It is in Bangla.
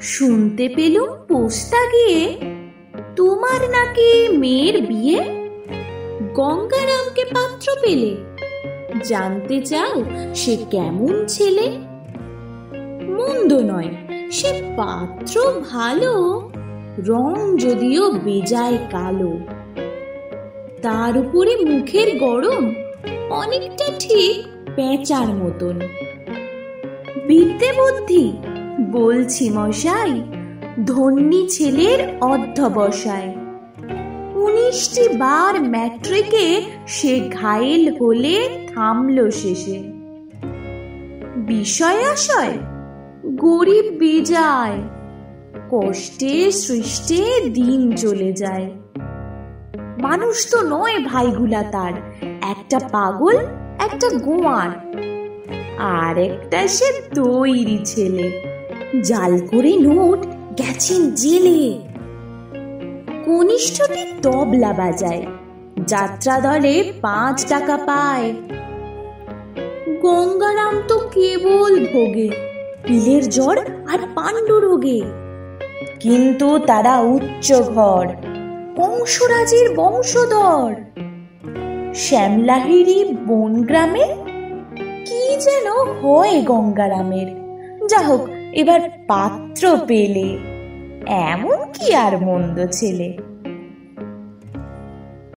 শুনতে পেলুম পোস্তা গিয়ে তোমার নাকি মেয়ের বিয়ে। গঙ্গারামকে পাত্র পেলে, জানতে চাও সে কেমন ছেলে? মন্দ নয়, সে পাত্র ভালো, রং যদিও বেজায় কালো। তার উপরে মুখের গড়ন অনেকটা ঠিক পেঁচার মতন। বিদ্যে বুদ্ধি বলছি মশাই, ধন্যী ছেলের অধ্যবসায়। 19টি বার ম্যাট্রিকে সে ঘায়েল হলে থামল শেষে। বিষয় আশয় গরিব বেজায়, কষ্টে সৃষ্টে দিন চলে যায়। মানুষ তো নয় ভাইগুলা তার, একটা পাগল একটা গোয়ার, আর একটা সে তৈরি ছেলে, জাল করে নোট গেছেন জেলে। কনিষ্ঠটি তবলা বাজায়, যাত্রা দলে 5 টাকা পায়। গঙ্গারাম তো কেবল ভোগে পিলের জ্বর আর পাণ্ডু রোগে, কিন্তু তারা উচ্চ ঘর, কংসরাজের বংশধর। শ্যামলাহিরি বন গ্রামে কি যেন হয় গঙ্গারামের। যা হোক, এবার পাত্র পেলে, এমন কি আর মন্দ ছেলে।